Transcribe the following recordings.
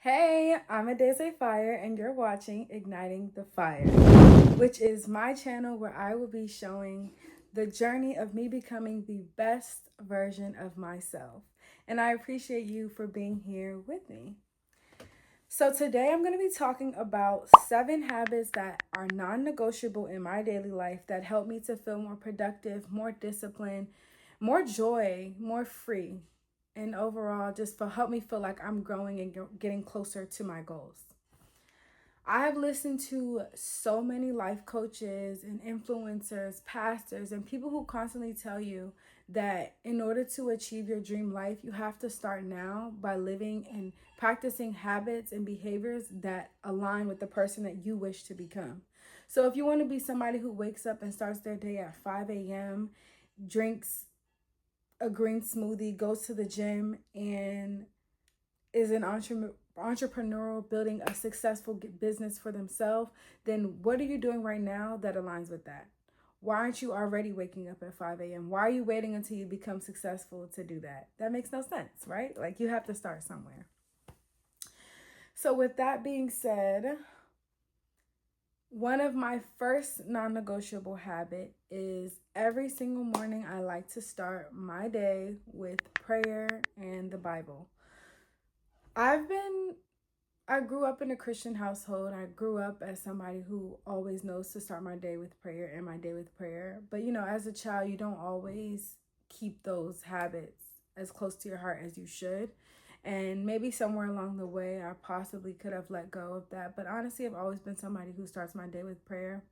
Hey, I'm Adaeze.pfyre and you're watching Igniting the Fire, which is my channel where I will be showing the journey of me becoming the best version of myself. And I appreciate you for being here with me. So today I'm going to be talking about 7 habits that are non-negotiable in my daily life that help me to feel more productive, more disciplined, more joy, more free, and overall just help me feel like I'm growing and getting closer to my goals. I have listened to so many life coaches and influencers, pastors, and people who constantly tell you that in order to achieve your dream life, you have to start now by living and practicing habits and behaviors that align with the person that you wish to become. So if you want to be somebody who wakes up and starts their day at 5 a.m., drinks a green smoothie, goes to the gym, and is an entrepreneurial, building a successful business for themselves, then what are you doing right now that aligns with that? Why aren't you already waking up at 5 a.m.? Why are you waiting until you become successful to do that? That makes no sense, right? Like, you have to start somewhere. So with that being said, one of my first non-negotiable habit is every single morning I like to start my day with prayer and the Bible. I grew up in a Christian household. I grew up as somebody who always knows to start my day with prayer and my day with prayer. But as a child, you don't always keep those habits as close to your heart as you should. And maybe somewhere along the way, I possibly could have let go of that. But honestly, I've always been somebody who starts my day with prayer.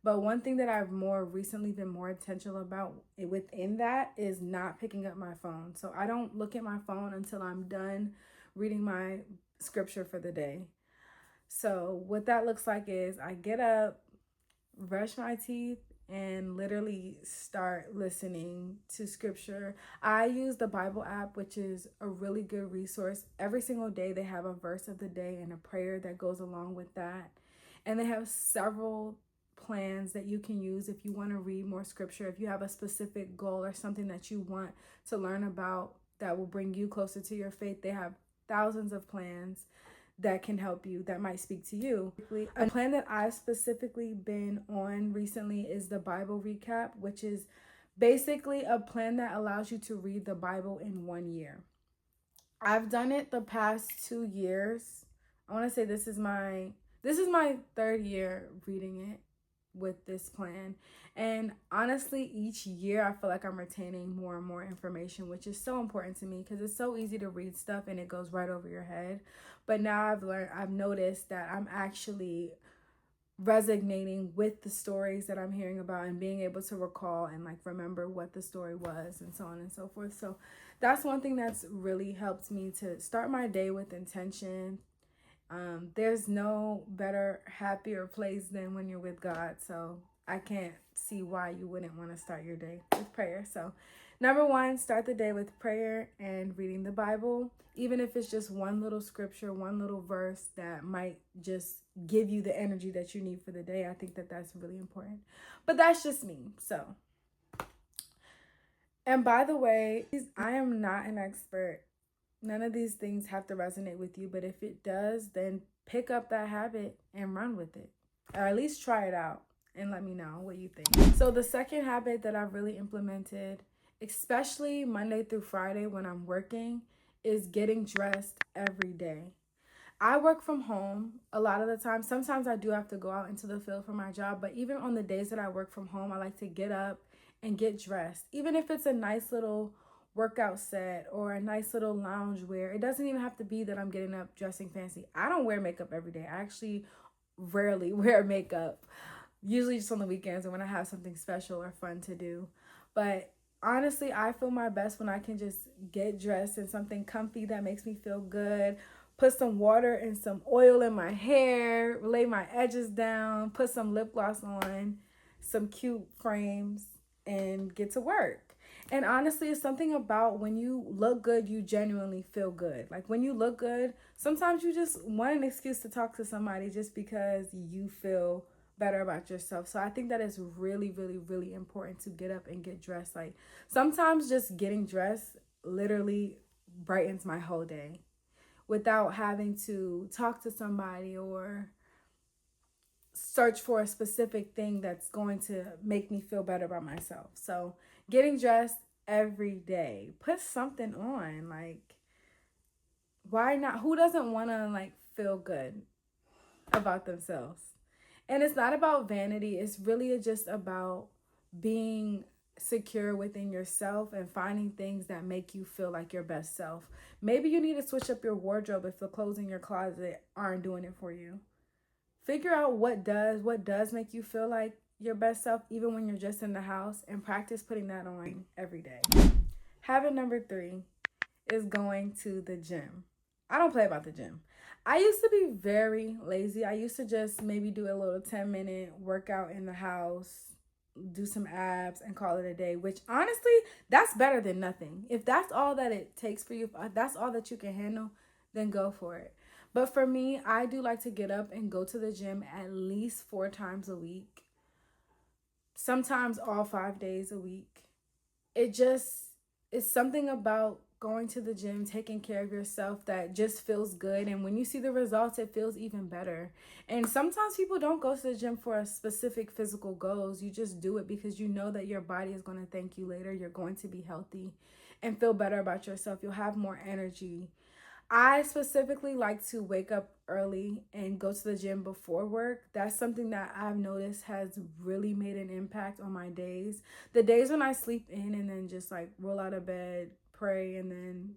But one thing that I've more recently been more intentional about within that is not picking up my phone. So I don't look at my phone until I'm done reading my scripture for the day. So what that looks like is I get up, brush my teeth, and literally start listening to scripture. I use the Bible app, which is a really good resource. Every single day they have a verse of the day and a prayer that goes along with that. And they have several plans that you can use if you want to read more scripture, if you have a specific goal or something that you want to learn about that will bring you closer to your faith. They have thousands of plans that can help you, that might speak to you. A plan that I've specifically been on recently is the Bible recap, which is basically a plan that allows you to read the Bible in 1 year. I've done it the past 2 years. I want to say this is my third year reading it with this plan. And honestly, each year I feel like I'm retaining more and more information, which is so important to me because it's so easy to read stuff and it goes right over your head. But now I've noticed that I'm actually resonating with the stories that I'm hearing about and being able to recall and remember what the story was and so on and so forth. So that's one thing that's really helped me to start my day with intention. There's no better, happier place than when you're with God. So I can't see why you wouldn't want to start your day with prayer. So number 1, start the day with prayer and reading the Bible, even if it's just one little scripture, one little verse that might just give you the energy that you need for the day. I think that that's really important. But that's just me. So, and by the way, I am not an expert. None of these things have to resonate with you, but if it does, then pick up that habit and run with it. Or at least try it out and let me know what you think. So the second habit that I've really implemented, especially Monday through Friday when I'm working, is getting dressed every day. I work from home a lot of the time. Sometimes I do have to go out into the field for my job, but even on the days that I work from home, I like to get up and get dressed. Even if it's a nice little workout set or a nice little lounge wear, it doesn't even have to be that I'm getting up dressing fancy. I don't wear makeup every day. I actually rarely wear makeup, usually just on the weekends or when I have something special or fun to do. But honestly, I feel my best when I can just get dressed in something comfy that makes me feel good, put some water and some oil in my hair, lay my edges down, put some lip gloss on, some cute frames, and get to work. And honestly, it's something about when you look good, you genuinely feel good. Like when you look good, sometimes you just want an excuse to talk to somebody just because you feel better about yourself. So I think that is really, really, really important to get up and get dressed. Like sometimes just getting dressed literally brightens my whole day. without having to talk to somebody or search for a specific thing that's going to make me feel better about myself. So, getting dressed every day, put something on. Like, why not? Who doesn't want to like feel good about themselves? And it's not about vanity, it's really just about being secure within yourself and finding things that make you feel like your best self. Maybe you need to switch up your wardrobe if the clothes in your closet aren't doing it for you. Figure out what does make you feel like your best self even when you're just in the house, and practice putting that on every day. Habit number 3 is going to the gym. I don't play about the gym. I used to be very lazy. I used to just maybe do a little 10-minute workout in the house, do some abs, and call it a day, which honestly, that's better than nothing. If that's all that it takes for you, if that's all that you can handle, then go for it. But for me, I do like to get up and go to the gym at least 4 times a week, sometimes all 5 days a week. It just it's something about going to the gym, taking care of yourself that just feels good. And when you see the results, it feels even better. And sometimes people don't go to the gym for a specific physical goals. You just do it because you know that your body is going to thank you later. You're going to be healthy and feel better about yourself. You'll have more energy. I specifically like to wake up early and go to the gym before work. That's something that I've noticed has really made an impact on my days. The days when I sleep in and then just like roll out of bed, pray, and then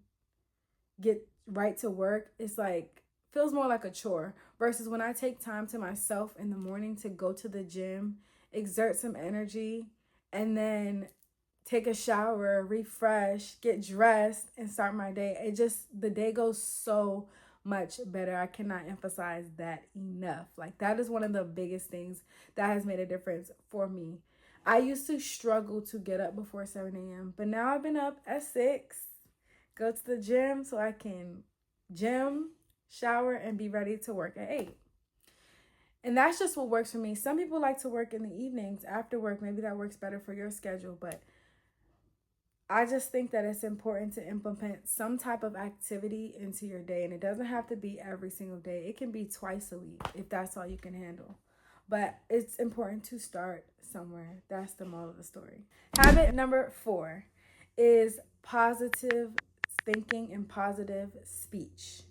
get right to work, it's like feels more like a chore versus when I take time to myself in the morning to go to the gym, exert some energy, and then take a shower, refresh, get dressed, and start my day. The day goes so much better. I cannot emphasize that enough. Like, that is one of the biggest things that has made a difference for me. I used to struggle to get up before 7 a.m., but now I've been up at 6, go to the gym so I can gym, shower, and be ready to work at 8. And that's just what works for me. Some people like to work in the evenings after work. Maybe that works better for your schedule, but I just think that it's important to implement some type of activity into your day. And it doesn't have to be every single day. It can be twice a week if that's all you can handle. But it's important to start somewhere. That's the moral of the story. Habit number 4 is positive thinking and positive speech.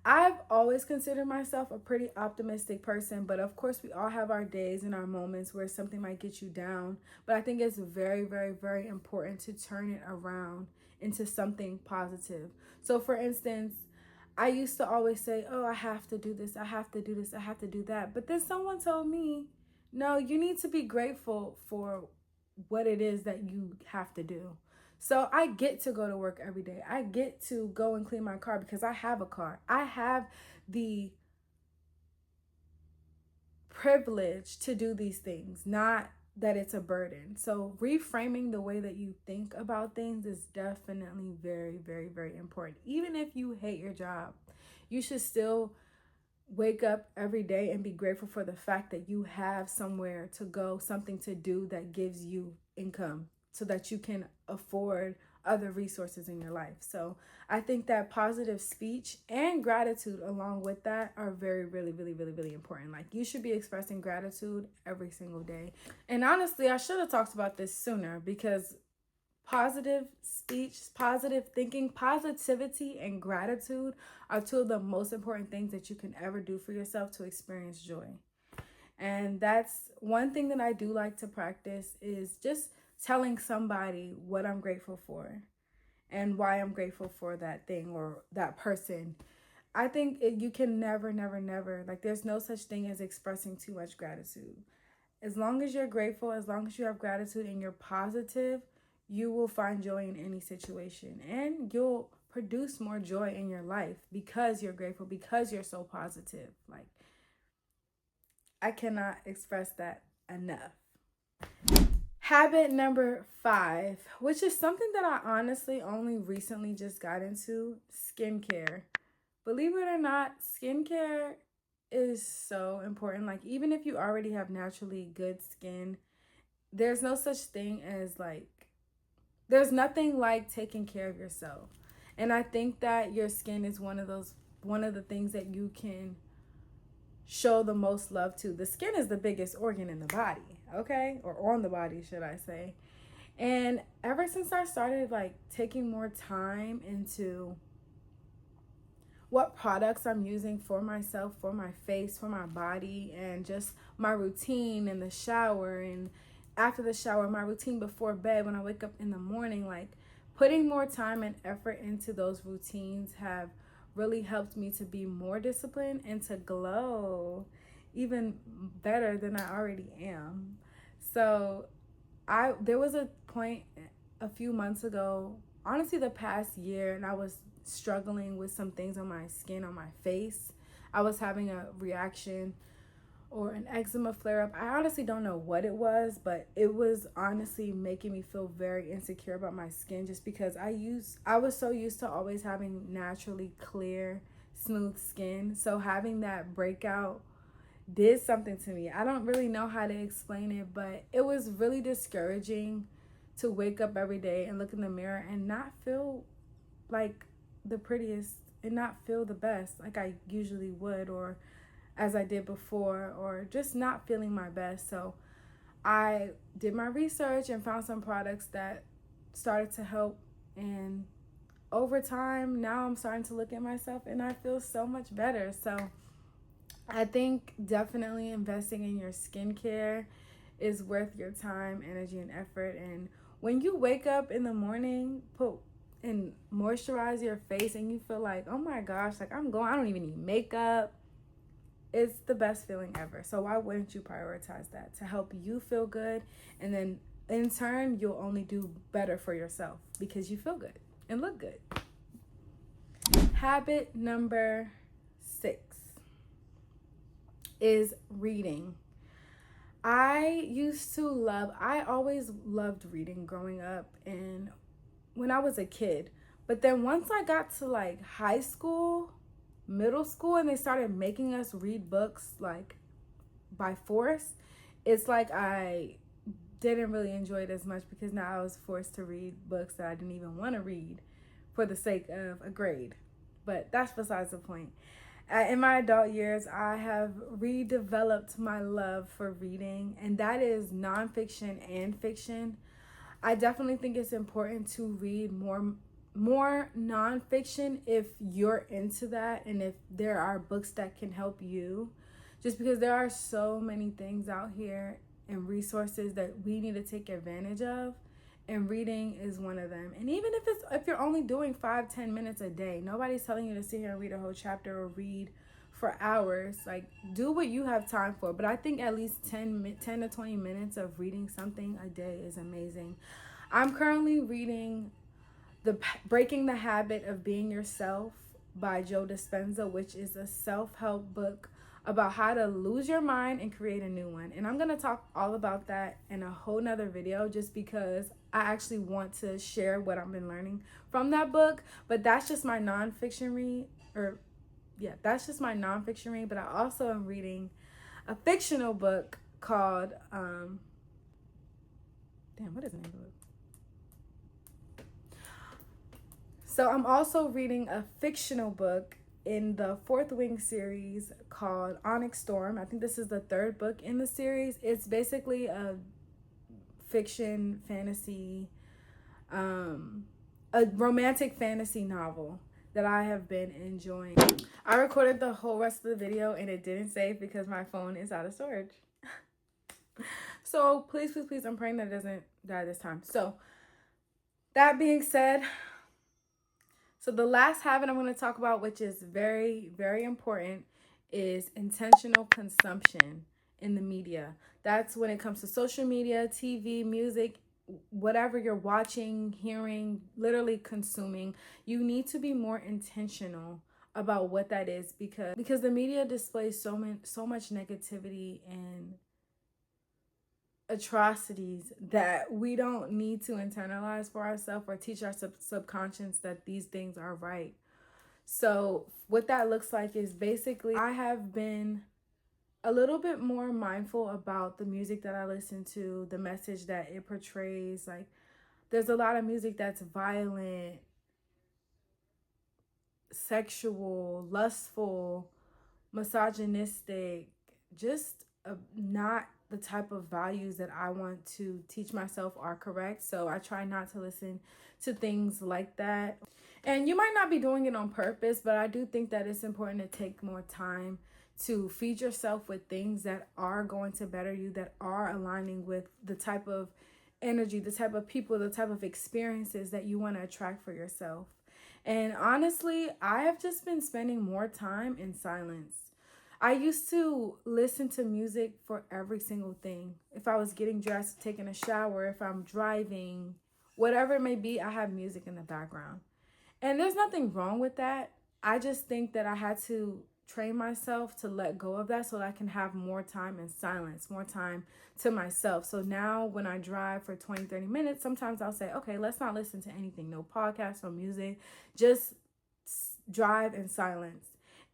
I've always considered myself a pretty optimistic person, but of course, we all have our days and our moments where something might get you down. But I think it's very, very, very important to turn it around into something positive. So, for instance, I used to always say, oh, I have to do this, I have to do this, I have to do that. But then someone told me, no, you need to be grateful for what it is that you have to do. So I get to go to work every day. I get to go and clean my car because I have a car. I have the privilege to do these things, not that it's a burden. So reframing the way that you think about things is definitely very, very, very important. Even if you hate your job, you should still wake up every day and be grateful for the fact that you have somewhere to go, something to do that gives you income so that you can afford other resources in your life. So I think that positive speech and gratitude along with that are very, really, really, really, really important. Like, you should be expressing gratitude every single day. And honestly, I should have talked about this sooner because positive speech, positive thinking, positivity, and gratitude are 2 of the most important things that you can ever do for yourself to experience joy. And that's one thing that I do like to practice, is just telling somebody what I'm grateful for and why I'm grateful for that thing or that person. I think you can never, never, never, like, there's no such thing as expressing too much gratitude. As long as you're grateful, as long as you have gratitude and you're positive, you will find joy in any situation, and you'll produce more joy in your life because you're grateful, because you're so positive. Like, I cannot express that enough. Habit number 5, which is something that I honestly only recently just got into, skincare. Believe it or not, skincare is so important. Like, even if you already have naturally good skin, there's no such thing as like, there's nothing like taking care of yourself. And I think that your skin is one of the things that you can show the most love to. The skin is the biggest organ in the body, okay? Or on the body, should I say. And ever since I started like taking more time into what products I'm using for myself, for my face, for my body, and just my routine in the shower and after the shower, my routine before bed, when I wake up in the morning, like putting more time and effort into those routines have really helped me to be more disciplined and to glow even better than I already am. So there was a point a few months ago, honestly the past year, and I was struggling with some things on my skin, on my face. I was having a reaction or an eczema flare up. I honestly don't know what it was, but it was honestly making me feel very insecure about my skin, just because I was so used to always having naturally clear, smooth skin. So having that breakout did something to me. I don't really know how to explain it, but it was really discouraging to wake up every day and look in the mirror and not feel like the prettiest and not feel the best like I usually would, or as I did before, or just not feeling my best. So I did my research and found some products that started to help, and over time now I'm starting to look at myself and I feel so much better. So I think definitely investing in your skincare is worth your time, energy, and effort. And when you wake up in the morning, put and moisturize your face and you feel like, oh my gosh, like I don't even need makeup. It's the best feeling ever. So why wouldn't you prioritize that to help you feel good? And then in turn, you'll only do better for yourself because you feel good and look good. Habit number 6 is reading. I always loved reading growing up and when I was a kid. But then once I got to like high school, middle school, and they started making us read books like by force, it's like I didn't really enjoy it as much, because now I was forced to read books that I didn't even want to read for the sake of a grade. But that's besides the point. In my adult years, I have redeveloped my love for reading, and that is nonfiction and fiction. I definitely think it's important to read more nonfiction if you're into that, and if there are books that can help you, just because there are so many things out here and resources that we need to take advantage of, and reading is one of them. And even if you're only doing 5-10 minutes a day, nobody's telling you to sit here and read a whole chapter or read for hours. Like, do what you have time for, but I think at least 10 to 20 minutes of reading something a day is amazing. I'm currently reading Breaking the Habit of Being Yourself by Joe Dispenza, which is a self-help book about how to lose your mind and create a new one. And I'm going to talk all about that in a whole nother video, just because I actually want to share what I've been learning from that book. But that's just my nonfiction read, but I also am reading a fictional book called what is the name of it? So I'm also reading a fictional book in the Fourth Wing series called Onyx Storm. I think this is the 3rd book in the series. It's basically a fiction fantasy, a romantic fantasy novel that I have been enjoying. I recorded the whole rest of the video and it didn't save because my phone is out of storage. So please, I'm praying that it doesn't die this time. So that being said, so the last habit I'm going to talk about, which is very, very important, is intentional consumption in the media. That's when it comes to social media, TV, music, whatever you're watching, hearing, literally consuming. You need to be more intentional about what that is, because the media displays so much negativity and atrocities that we don't need to internalize for ourselves or teach our subconscious that these things are right. So what that looks like is basically I have been a little bit more mindful about the music that I listen to, the message that it portrays. Like, there's a lot of music that's violent, sexual, lustful, misogynistic, just not the type of values that I want to teach myself are correct. So I try not to listen to things like that. And you might not be doing it on purpose, but I do think that it's important to take more time to feed yourself with things that are going to better you, that are aligning with the type of energy, the type of people, the type of experiences that you want to attract for yourself. And honestly, I have just been spending more time in silence. I used to listen to music for every single thing. If I was getting dressed, taking a shower, if I'm driving, whatever it may be, I have music in the background. And there's nothing wrong with that. I just think that I had to train myself to let go of that so that I can have more time in silence, more time to myself. So now when I drive for 20, 30 minutes, sometimes I'll say, okay, let's not listen to anything, no podcast, no music, just drive in silence.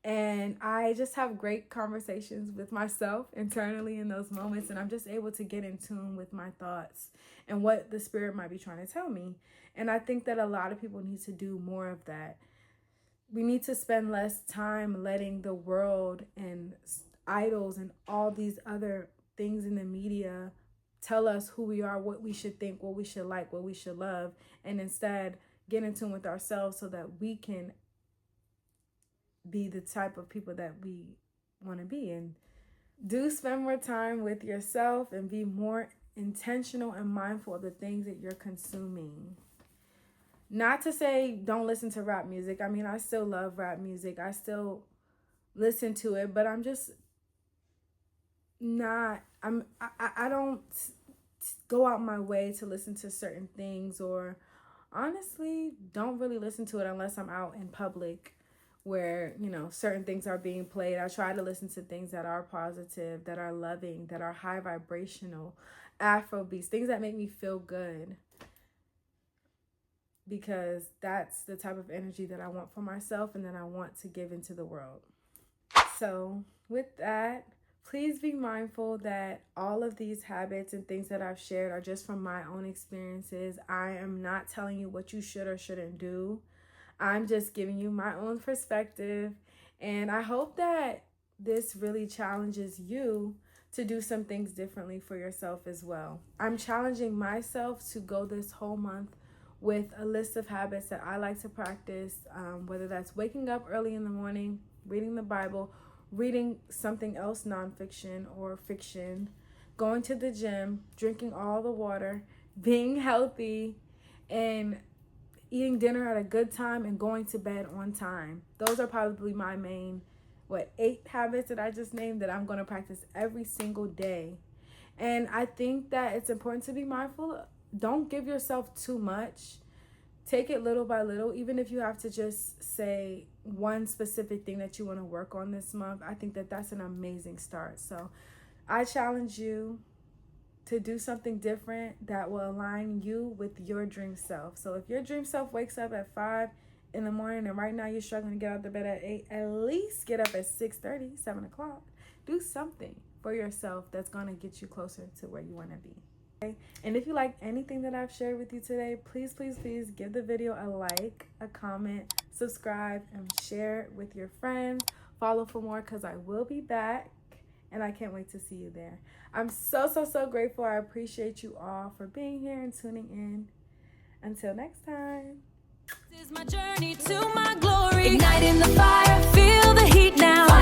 And I just have great conversations with myself internally in those moments. And I'm just able to get in tune with my thoughts and what the spirit might be trying to tell me. And I think that a lot of people need to do more of that. We need to spend less time letting the world and idols and all these other things in the media tell us who we are, what we should think, what we should like, what we should love, and instead get in tune with ourselves so that we can be the type of people that we want to be. And do spend more time with yourself and be more intentional and mindful of the things that you're consuming. Not to say don't listen to rap music. I mean, I still love rap music. I still listen to it, but I'm just not, I don't go out my way to listen to certain things, or honestly don't really listen to it unless I'm out in public where, you know, certain things are being played. I try to listen to things that are positive, that are loving, that are high vibrational, Afro beats, things that make me feel good, because that's the type of energy that I want for myself and that I want to give into the world. So with that, please be mindful that all of these habits and things that I've shared are just from my own experiences. I am not telling you what you should or shouldn't do. I'm just giving you my own perspective. And I hope that this really challenges you to do some things differently for yourself as well. I'm challenging myself to go this whole month with a list of habits that I like to practice, whether that's waking up early in the morning, reading the Bible, reading something else nonfiction or fiction, going to the gym, drinking all the water, being healthy, and eating dinner at a good time and going to bed on time. Those are probably my main, 8 habits that I just named that I'm going to practice every single day. And I think that it's important to be mindful. Don't give yourself too much. Take it little by little. Even if you have to just say one specific thing that you want to work on this month, I think that that's an amazing start. So I challenge you to do something different that will align you with your dream self. So if your dream self wakes up at 5 in the morning and right now you're struggling to get out of bed at 8, at least get up at 6:30, 7 o'clock. Do something for yourself that's going to get you closer to where you want to be. Okay? And if you like anything that I've shared with you today, please, please, please give the video a like, a comment, subscribe, and share it with your friends. Follow for more, because I will be back. And I can't wait to see you there. I'm so, so, so grateful. I appreciate you all for being here and tuning in. Until next time. This is my journey to my glory. Igniting the fire, feel the heat now.